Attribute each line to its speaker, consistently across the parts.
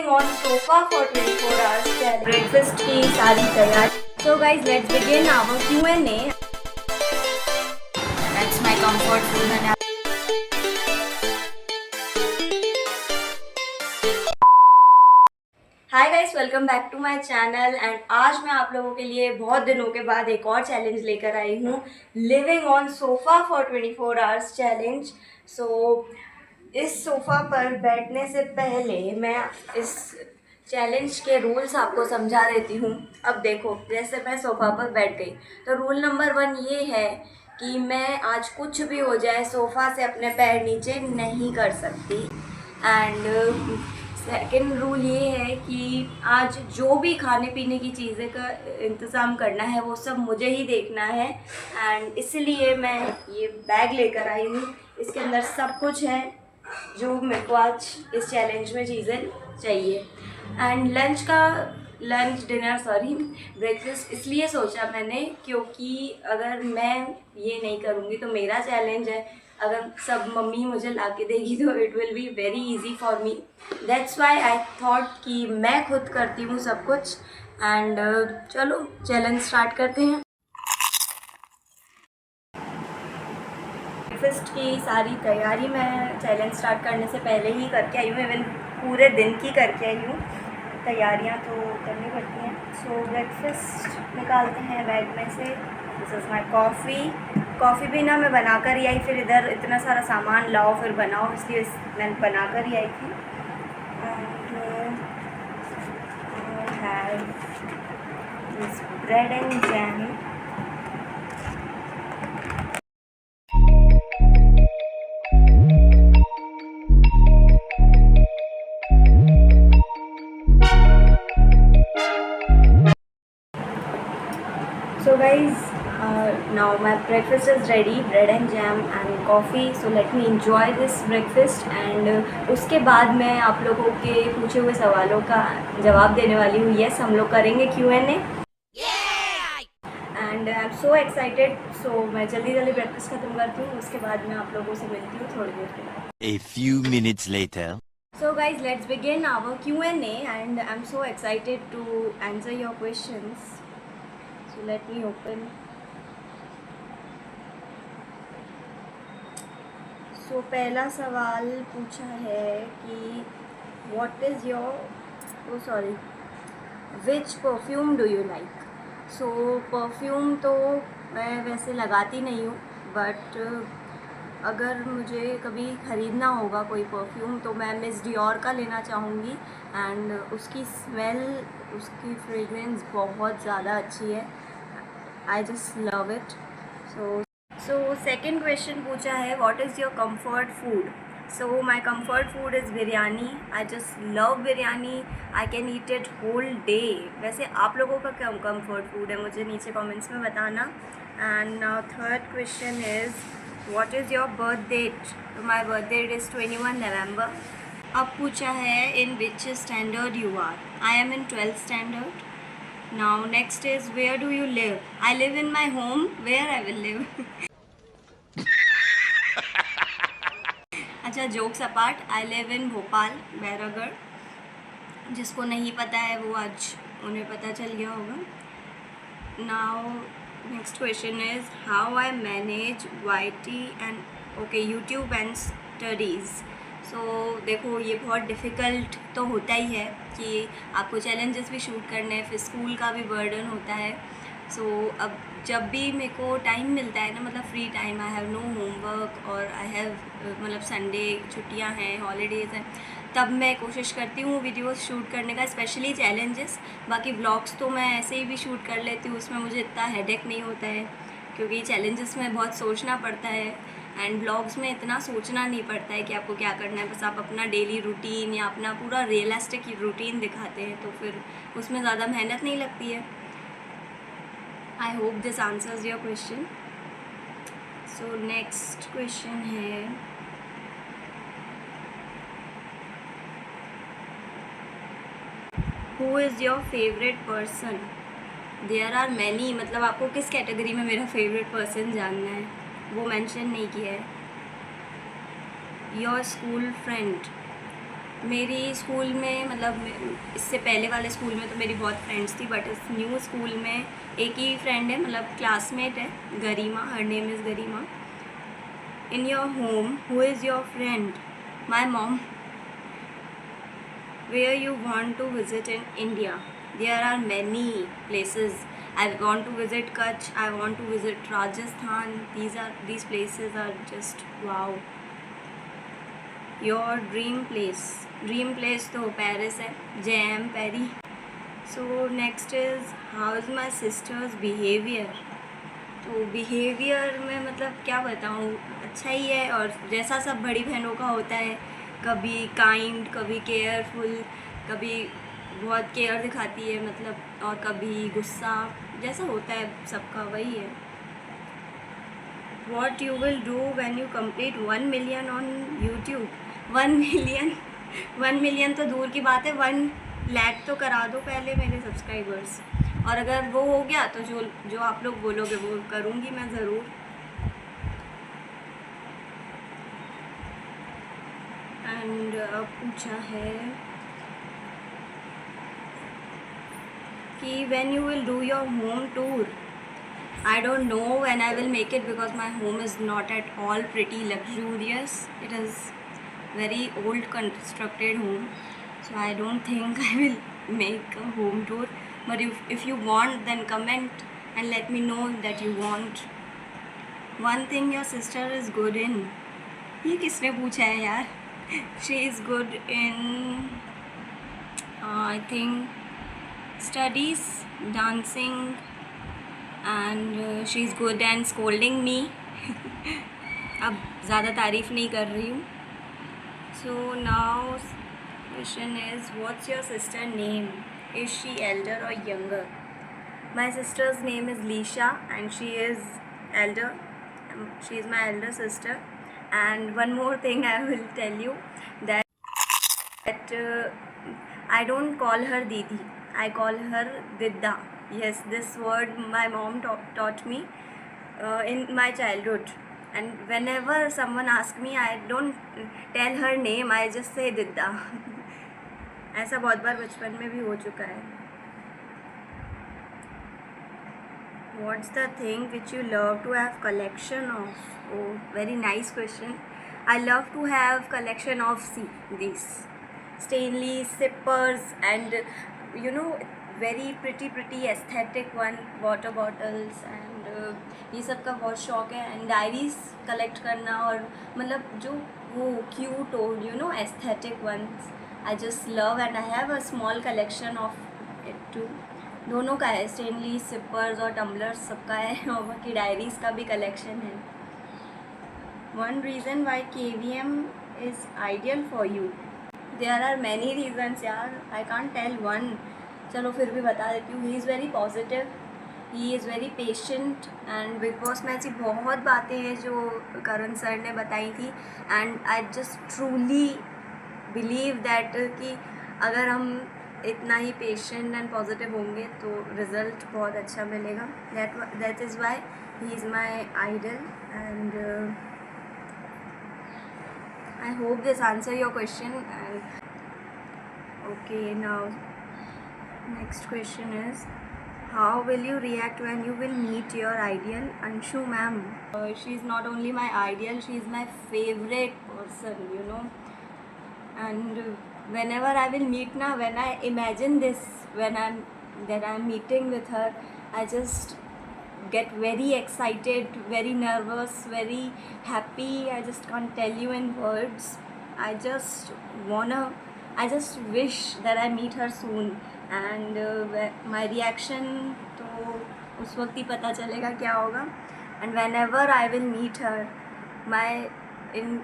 Speaker 1: living on sofa for 24 hours challenge. Breakfast की सारी तैयारी. So guys, let's begin our Q&A. That's my comfort food and hi guys, welcome back to my channel. And आज मैं आप लोगों के लिए बहुत दिनों के बाद एक और चैलेंज लेकर आई हूँ, living on sofa for 24 hours challenge. So इस सोफ़ा पर बैठने से पहले मैं इस चैलेंज के रूल्स आपको समझा देती हूँ. अब देखो, जैसे मैं सोफ़ा पर बैठ गई तो रूल नंबर 1 ये है कि मैं आज कुछ भी हो जाए सोफ़ा से अपने पैर नीचे नहीं कर सकती. एंड सेकेंड रूल ये है कि आज जो भी खाने पीने की चीज़ें का इंतज़ाम करना है वो सब मुझे ही देखना है. एंड इसलिए मैं ये बैग लेकर आई हूँ. इसके अंदर सब कुछ है जो मेरे को आज इस चैलेंज में चीज़ें चाहिए. एंड ब्रेकफास्ट इसलिए सोचा मैंने क्योंकि अगर मैं ये नहीं करूँगी तो मेरा चैलेंज है. अगर सब मम्मी मुझे ला के देगी तो it will be very easy for me. That's why I thought कि मैं खुद करती हूँ सब कुछ. एंड चलो चैलेंज स्टार्ट करते हैं. ब्रेकफास्ट की सारी तैयारी मैं चैलेंज स्टार्ट करने से पहले ही करके आई हूँ. इवन पूरे दिन की करके आई हूँ. तैयारियाँ तो करनी पड़ती हैं. सो ब्रेकफास्ट निकालते हैं बैग में से. दिस इज़ माई कॉफ़ी भी ना मैं बना कर ही आई. फिर इधर इतना सारा सामान लाओ फिर बनाओ, इसलिए मैं बना कर ही आई थी. I have this bread and jam. So guys, now my breakfast is ready, bread and jam and coffee. So let me enjoy this breakfast. And उसके बाद मैं आप लोगों के पूछे हुए सवालों का जवाब देने वाली हूँ. Yes, हम लोग करेंगे Q&A. And I am so excited. So मैं जल्दी ब्रेकफास्ट ख़त्म करती हूँ. उसके बाद मैं आप लोगों से मिलती हूँ थोड़ी देर के बाद.
Speaker 2: A few minutes later.
Speaker 1: So guys, let's begin our Q&A. And I'm so excited to answer your questions. So let me open. So पहला सवाल पूछा है कि what is your which perfume do you like? So perfume तो मैं वैसे लगाती नहीं हूँ, बट अगर मुझे कभी ख़रीदना होगा कोई परफ्यूम तो मैं मिस डियोर का लेना चाहूँगी. एंड उसकी स्मेल, उसकी फ्रेगरेंस बहुत ज़्यादा अच्छी है. I just love it. So second question पूछा है what is your comfort food. So my comfort food is biryani. I just love biryani. I can eat it whole day. वैसे आप लोगों का क्या कंफर्ट फूड है मुझे नीचे कमेंट्स में बताना. And now third question is what is your birth date. My birth date is 21 November. अब पूछा है in which standard you are. I am in 12th standard. Now next is where do you live? I live in my home. Where I will live? अच्छा, jokes apart, I live in Bhopal, Bairagarh. जिसको नहीं पता है वो आज उन्हें पता चल गया होगा. Now next question is how I manage YT and YouTube and studies. सो देखो, ये बहुत डिफ़िकल्ट तो होता ही है कि आपको चैलेंजेस भी शूट करने हैं, फिर स्कूल का भी बर्डन होता है. सो अब जब भी मेरे को टाइम मिलता है ना, मतलब free time, I have no homework और आई हैव मतलब संडे छुट्टियां हैं, हॉलीडेज़ हैं, तब मैं कोशिश करती हूँ वीडियोस शूट करने का, स्पेशली चैलेंजेस. बाकी व्लॉग्स तो मैं ऐसे ही भी शूट कर लेती हूँ, उसमें मुझे इतना हेडेक नहीं होता है क्योंकि चैलेंजेस में बहुत सोचना पड़ता है. एंड ब्लॉग्स में इतना सोचना नहीं पड़ता है कि आपको क्या करना है, बस आप अपना डेली रूटीन या अपना पूरा रियलिस्टिक रूटीन दिखाते हैं, तो फिर उसमें ज़्यादा मेहनत नहीं लगती है. I hope this answers your question. So next question है who is your favourite person. There are many, मतलब आपको किस कैटेगरी में मेरा फेवरेट पर्सन जानना है वो मेंशन नहीं किया है. Your school friend. मेरी स्कूल में मतलब इससे पहले वाले स्कूल में तो मेरी बहुत फ्रेंड्स थी, बट इस न्यू स्कूल में एक ही फ्रेंड है, मतलब क्लासमेट है, Garima, her name is Garima. In your home who is your friend? My mom. Where you want to visit in India? There are many places. I want to visit Kutch. I want to visit Rajasthan. These places are just wow. Your dream place. Dream place तो Paris है. JM Paris. So next is how is my sister's behavior? तो behaviour में मतलब क्या बताऊँ, अच्छा ही है, और जैसा सब बड़ी बहनों का होता है, कभी काइंड, कभी केयरफुल, कभी बहुत केयर दिखाती है मतलब, और कभी गुस्सा, जैसा होता है सबका वही है. What you will do when you complete 1 million on YouTube? 1 million 1 million तो दूर की बात है, 1 लाख तो करा दो पहले मेरे सब्सक्राइबर्स, और अगर वो हो गया तो जो आप लोग बोलोगे वो करूँगी मैं ज़रूर. एंड पूछा है कि when you will do your home tour? I don't know when I will make it because my home is not at all pretty luxurious. It is very old constructed home, so I don't think I will make a home tour. But if you want, then comment and let me know that you want. One thing your sister is good in. ये किसने पूछा है यार? She is good in I think studies, dancing, and she is good at scolding me. अब ज़्यादा तारीफ़ नहीं कर रही हूँ. So now question is, what's your sister name? Is she elder or younger? My sister's name is Lisha and she is elder. She is my elder sister. And one more thing I will tell you, that I don't call her Didi. I call her Didda. Yes, this word my mom taught me in my childhood. And whenever someone asks me, I don't tell her name, I just say Didda. ऐसा बहुत बार बचपन में भी हो चुका है. What's the thing which you love to have collection of? Oh, very nice question. I love to have collection of these Stanley sippers and very pretty aesthetic one water bottles, and ये सब का बहुत शौक है. And diaries collect करना, और मतलब जो वो क्यूट हो aesthetic ones, I just love, and I have a small collection of it too. दोनों का है, स्टेनली सिपर्स और टम्बलर्स सबका है, और बाकी डायरीज़ का भी कलेक्शन है. One reason why KVM is ideal for you? There are many reasons यार, आई कांट टेल वन. चलो फिर भी बता देती हूँ. He is very positive, he is very patient, and big boss में ऐसी बहुत बातें हैं जो करण सर ने बताई थी, and I just truly believe that कि अगर हम इतना ही पेशेंट एंड पॉजिटिव होंगे तो रिज़ल्ट बहुत अच्छा मिलेगा. That is why he is my idol, and I hope this answer your question. And okay, now next question is, how will you react when you will meet your ideal? Anshu ma'am, she is not only my ideal, she is my favorite person. And whenever I will meet now, when I imagine this, when I'm meeting with her, I just get very excited, very nervous, very happy. I just can't tell you in words. I just wish that I meet her soon. And my reaction तो उस वक्त ही पता चलेगा क्या होगा. And whenever I will meet her,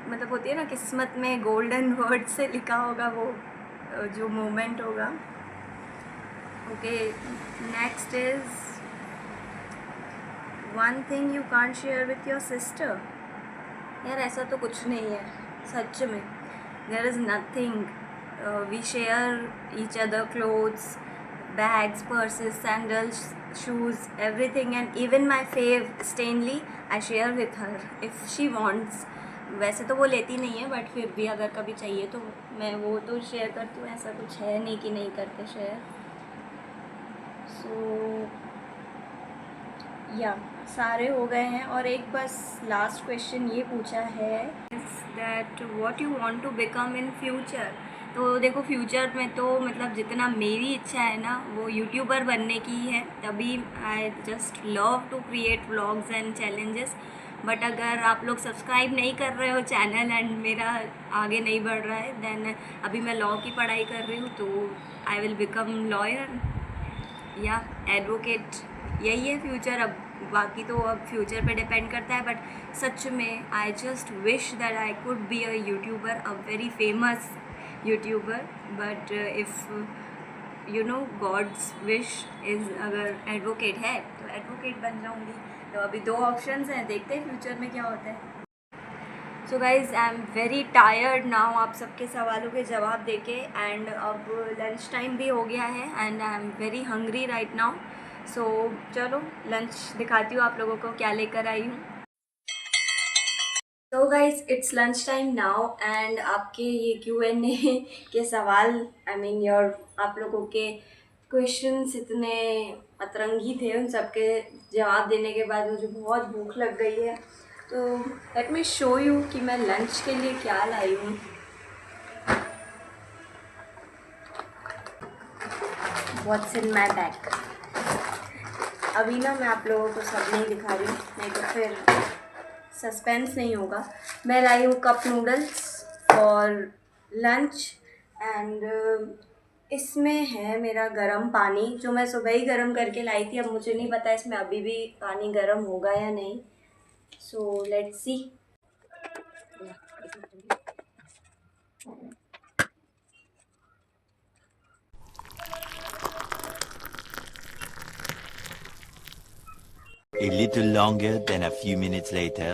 Speaker 1: मतलब होती है ना किस्मत में गोल्डन वर्ड से लिखा होगा वो जो मोमेंट होगा. Okay, next is, one thing you can't share with your sister. यार ऐसा तो कुछ नहीं है सच में. There is nothing. We share each other clothes, bags, purses, sandals, shoes, everything, and even my fave Stanley I share with her if she wants. वैसे तो वो लेती नहीं है, बट फिर भी अगर कभी चाहिए तो मैं वो तो शेयर करती हूँ, ऐसा कुछ है नहीं कि नहीं करते शेयर। सो या सारे हो गए हैं, और एक बस लास्ट क्वेश्चन ये पूछा है that what you want to become in future. तो देखो फ्यूचर में तो मतलब जितना मेरी इच्छा है ना वो यूट्यूबर बनने की ही है, तभी I just love to create vlogs and challenges. But अगर आप लोग सब्सक्राइब नहीं कर रहे हो चैनल एंड मेरा आगे नहीं बढ़ रहा है, देन अभी मैं लॉ की पढ़ाई कर रही हूँ, तो आई विल बिकम लॉयर या एडवोकेट, यही है फ्यूचर। अब बाकी तो अब फ्यूचर पे डिपेंड करता है, बट सच में I just wish that I could be a youtuber, a very famous youtuber. But if you know God's wish is अगर एडवोकेट है तो एडवोकेट बन जाऊँगी। तो अभी दो ऑप्शंस हैं, देखते हैं फ्यूचर में क्या होता है। So guys I am very tired now आप सबके सवालों के जवाब देके, एंड अब लंच टाइम भी हो गया है and I am very hungry right now. So चलो लंच दिखाती हूँ आप लोगों को क्या लेकर आई हूँ। तो guys it's lunch time now, and आपके ये Q&A के सवाल आई मीन योर आप लोगों के क्वेश्चंस इतने अतरंगी थे, उन सब के जवाब देने के बाद मुझे बहुत भूख लग गई है। तो लेट मी शो यू कि मैं लंच के लिए क्या लाई हूँ। What's in my bag. अभी ना मैं आप लोगों को सब नहीं दिखा रही हूँ, नहीं तो फिर सस्पेंस नहीं होगा। मैं लाई हूँ cup noodles for lunch, and इसमें है मेरा गरम पानी जो मैं सुबह ही गरम करके लाई थी। अब मुझे नहीं पता इसमें अभी भी पानी गरम होगा या नहीं, so let's see.
Speaker 2: A little longer than a few minutes later.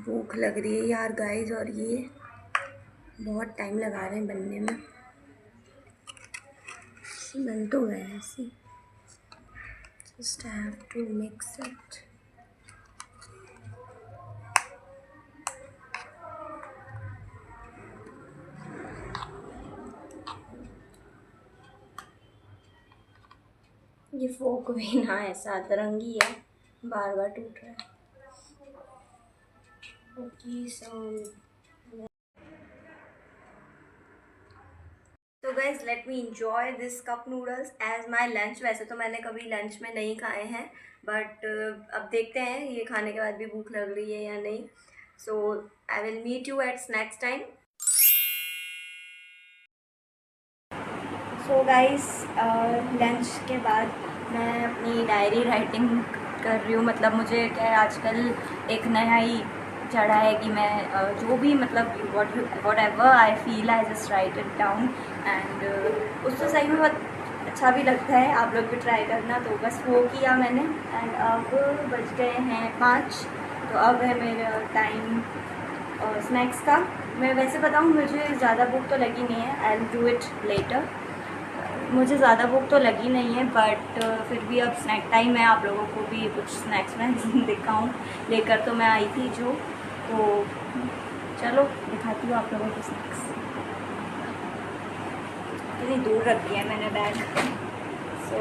Speaker 1: भूख लग रही है यार गाइस, और ये बहुत टाइम लगा रहे हैं बनने में। बन तो गया है ऐसे, just have to mix it. ये फोक भी ना ऐसा अतरंगी है, बार बार टूट रहा है। ओके तो guys let me enjoy this cup noodles as my lunch. वैसे तो मैंने कभी लंच में नहीं खाए हैं, बट अब देखते हैं ये खाने के बाद भी भूख लग रही है या नहीं। So I will meet you at snacks time. So guys lunch के बाद मैं अपनी डायरी राइटिंग कर रही हूँ। मतलब मुझे क्या है आजकल एक नया ही चढ़ा है कि मैं जो भी मतलब what ever I feel I just right it down, and उससे सही में बहुत अच्छा भी लगता है। आप लोग भी ट्राई करना। तो बस वो किया मैंने, एंड अब बज गए हैं 5, तो अब है मेरा टाइम स्नैक्स का। मैं वैसे बताऊँ मुझे ज़्यादा भूख तो लगी नहीं है, I will do it later. मुझे ज़्यादा भूख तो लगी नहीं है, बट फिर भी अब स्नैक टाइम है, आप लोगों को भी कुछ स्नैक्स में दिखाऊं। लेकर तो मैं आई थी जो, तो चलो दिखाती हूँ आप लोगों को स्नैक्स। इतनी दूर रख दिया है मैंने बैग। सो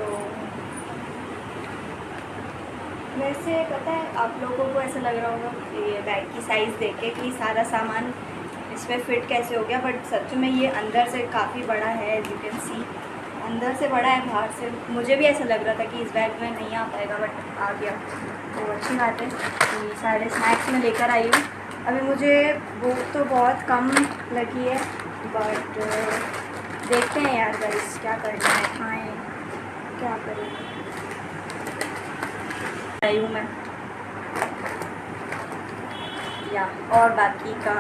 Speaker 1: वैसे पता है आप लोगों को ऐसा लग रहा होगा कि ये बैग की साइज़ देख के कि सारा सामान इसमें फ़िट कैसे हो गया, बट सच में ये अंदर से काफ़ी बड़ा है। एज यू कैन सी अंदर से बड़ा है, बाहर से मुझे भी ऐसा लग रहा था कि इस बैग में नहीं आ पाएगा, बट आ गया। तो अच्छी बात है कि सारे स्नैक्स में लेकर आई हूँ। अभी मुझे भूख तो बहुत कम लगी है, बट देखते हैं यार गाइस क्या करना है, खाएँ क्या करें। आई हूँ मैं या और बाकी का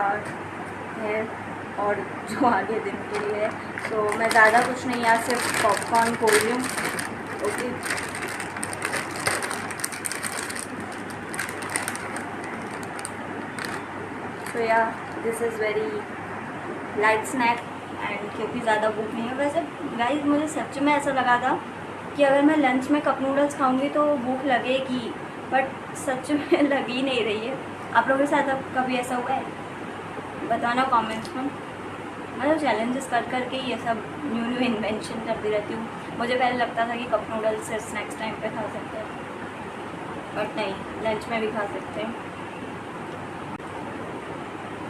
Speaker 1: है और जो आगे दिन के लिए है। तो मैं ज़्यादा कुछ नहीं, यहाँ सिर्फ पॉपकॉर्न खोल रही हूँ। ओके तो या this is very light snack, and क्योंकि ज़्यादा भूख नहीं है। वैसे गाइस मुझे सच में ऐसा लगा था कि अगर मैं लंच में कप नूडल्स खाऊंगी तो भूख लगेगी, बट सच में लग ही नहीं रही है। आप लोगों के साथ अब कभी ऐसा हुआ है? बताना कमेंट्स में। मैं तो चैलेंजेस कर करके ये सब न्यू इन्वेंशन करती रहती हूँ। मुझे पहले लगता था कि कप नूडल्स से स्नैक्स टाइम पे खा सकते हैं, बट नहीं, लंच में भी खा सकते हैं।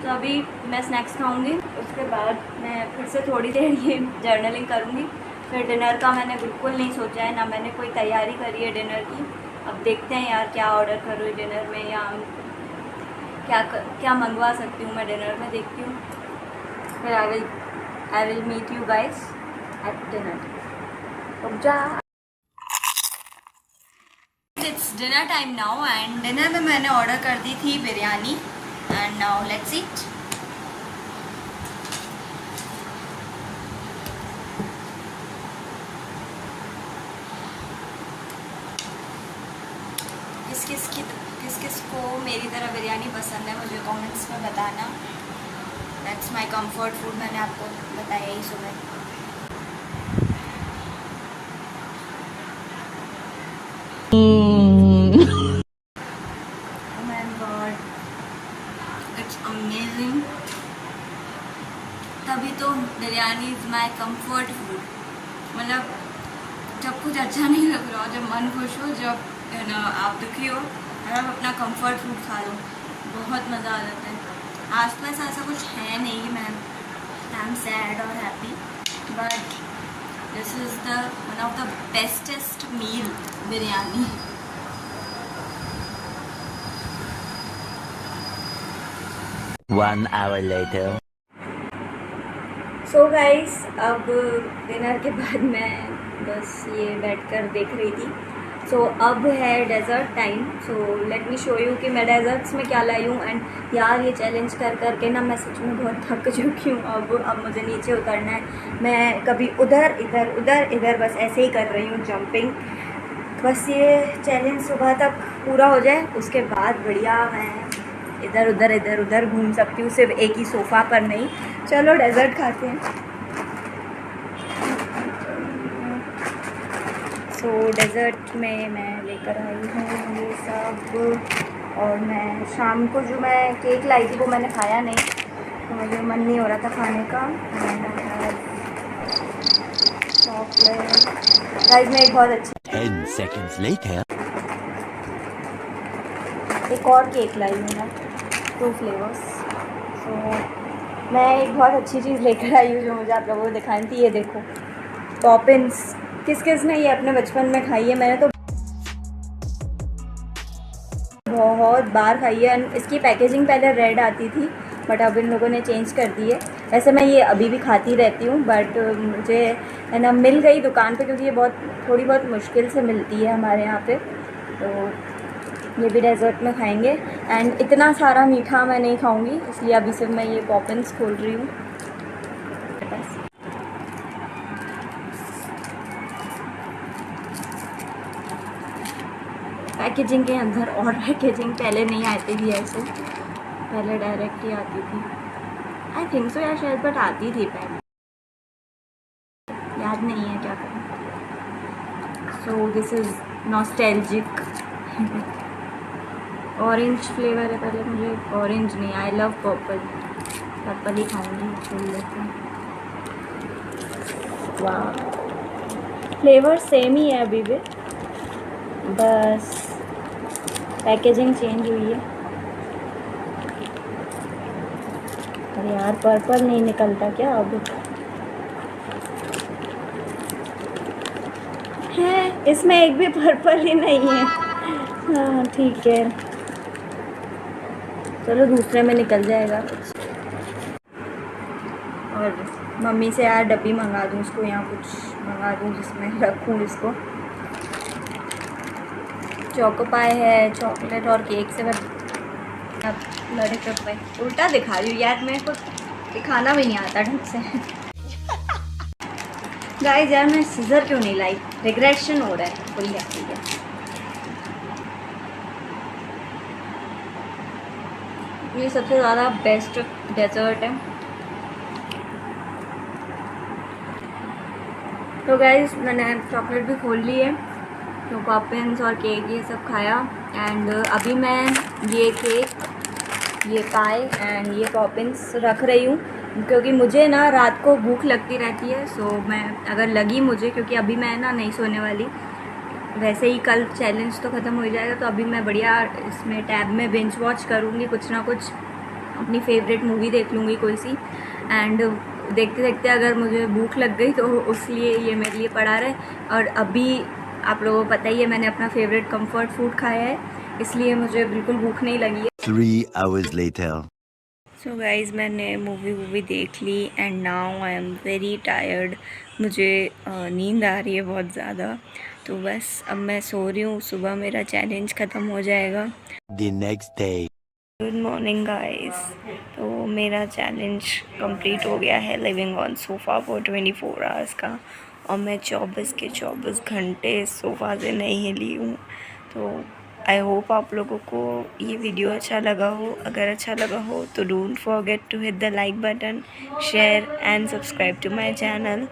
Speaker 1: तो अभी मैं स्नैक्स खाऊंगी, उसके बाद मैं फिर से थोड़ी देर ये जर्नलिंग करूँगी। फिर डिनर का मैंने बिल्कुल नहीं सोचा है, ना मैंने कोई तैयारी करी है डिनर की। अब देखते हैं यार क्या ऑर्डर करूँ डिनर में, या क्या मंगवा सकती हूँ मैं डिनर में, देखती हूँ। फिर I will meet you guys at dinner. It's dinner time now and dinner में मैंने ऑर्डर कर दी थी biryani and now let's eat. किस किस को मेरी तरह बिरयानी पसंद है मुझे कमेंट्स में बताना। दैट्स माय कंफर्ट फूड, मैंने आपको बताया ही सुबह। Oh my God, it's amazing। तभी तो biryani is my comfort food. मतलब जब कुछ अच्छा नहीं लग रहा हो, जब मन खुश हो, जब ना आप दुखी हो, आप अपना कंफर्ट फूड खा लो, बहुत मज़ा आ जाता है। आसपास ऐसा कुछ है नहीं मैं आई एम सैड और happy, but this is the one of the bestest meal, biryani.
Speaker 2: One hour later.
Speaker 1: So guys, अब डिनर के बाद मैं बस ये बैठकर देख रही थी। सो अब है dessert time. So let me show you कि मैं डेज़र्ट्स में क्या लाई हूँ। एंड यार ये चैलेंज कर करके ना मैं सच में बहुत थक चुकी हूँ। अब मुझे नीचे उतरना है। मैं कभी उधर इधर उधर इधर बस ऐसे ही कर रही हूँ जंपिंग। बस ये चैलेंज सुबह तक पूरा हो जाए, उसके बाद बढ़िया मैं इधर उधर घूम सकती हूँ, सिर्फ एक ही सोफ़ा पर नहीं। चलो डेज़र्ट खाते हैं। सो डेज़र्ट में मैं लेकर आई हूँ ये सब, और मैं शाम को जो मैं केक लाई थी वो मैंने खाया नहीं, तो मुझे मन नहीं हो रहा था खाने का। चॉकलेट गाइस, मैं एक बहुत अच्छी
Speaker 2: 10 seconds later.
Speaker 1: एक और केक लाई हूँ मैं, 2 फ्लेवर्स। सो मैं एक बहुत अच्छी चीज़ लेकर आई हूँ जो मुझे आप लोगों को दिखानी थी। ये देखो, पॉपिंस। किस किस ने ये अपने बचपन में खाई है? मैंने तो बहुत बार खाई है। इसकी पैकेजिंग पहले रेड आती थी, बट अब इन लोगों ने चेंज कर दी है। वैसे मैं ये अभी भी खाती रहती हूँ, बट मुझे है ना मिल गई दुकान पे, क्योंकि ये थोड़ी बहुत मुश्किल से मिलती है हमारे यहाँ पे। तो ये भी डेज़र्ट में खाएंगे। एंड इतना सारा मीठा मैं नहीं खाऊंगी, इसलिए अभी सिर्फ मैं ये पॉपिंस खोल रही हूँ। पैकेजिंग के अंदर और पैकेजिंग पहले नहीं आती थी ऐसे, पहले डायरेक्ट ही आती थी। आई थिंक सो यार, शायद, बट आती थी पहले, याद नहीं है क्या करूँ। So this is nostalgic. Orange flavour है। पहले मुझे ऑरेंज नहीं, आई लव पर्पल ही खाऊंगी, खोल लेते हैं। वाह, फ्लेवर सेम ही है अभी भी, बस पैकेजिंग चेंज हुई है। अरे यार, पर्पल नहीं निकलता क्या अब? है, इसमें एक भी पर्पल ही नहीं है। हाँ ठीक है, चलो दूसरे में निकल जाएगा कुछ। और मम्मी से यार डब्बी मंगा दूँ इसको, यहाँ कुछ मंगा दूँ जिसमें रखूँ इसको। चोको पाई है, चॉकलेट और केक से लड़े चोको पाई उल्टा दिखा रही हूँ यार, मेरे को दिखाना भी नहीं आता ढंग से। गाइस यार, मैं सीजर क्यों नहीं लाई? रिग्रेशन हो रहा है फुल। ठीक है, ये सबसे ज़्यादा बेस्ट डेजर्ट है। तो गाइस, मैंने चॉकलेट भी खोल ली है तो पॉपकॉर्न्स और केक ये सब खाया। एंड अभी मैं ये केक, ये पाई एंड ये पॉपकॉर्न्स रख रही हूँ, क्योंकि मुझे ना रात को भूख लगती रहती है। सो मैं अगर लगी मुझे, क्योंकि अभी मैं ना नहीं सोने वाली, वैसे ही कल चैलेंज तो ख़त्म हो जाएगा, तो अभी मैं बढ़िया इसमें टैब में बिंज वॉच करूँगी, कुछ ना कुछ अपनी फेवरेट मूवी देख लूँगी कोई सी। एंड देखते देखते अगर मुझे भूख लग गई तो उसलिए ये मेरे लिए पड़ा रहे। और अभी आप लोगों को पता ही है, मैंने अपना फेवरेट कंफर्ट फूड खाया है, इसलिए मुझे बिल्कुल भूख नहीं लगी है।
Speaker 2: 3 hours later.
Speaker 1: सो गाइज़, मैंने मूवी देख ली and now I am very tired. मुझे नींद आ रही है बहुत ज़्यादा, तो बस अब मैं सो रही हूँ। सुबह मेरा चैलेंज ख़त्म हो जाएगा।
Speaker 2: The next day.
Speaker 1: Good morning guys. तो मेरा चैलेंज कंप्लीट हो गया है, living on sofa for 24 hours का, और मैं 24 के 24 घंटे सोफ़ा से नहीं हिली हूँ। तो आई होप आप लोगों को ये वीडियो अच्छा लगा हो। अगर अच्छा लगा हो तो don't forget to hit the like button, share and subscribe to my channel.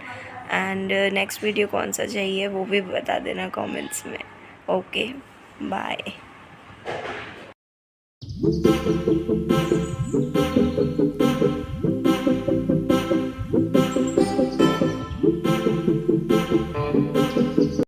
Speaker 1: And next video कौन सा चाहिए वो भी बता देना कमेंट्स में। Okay, bye.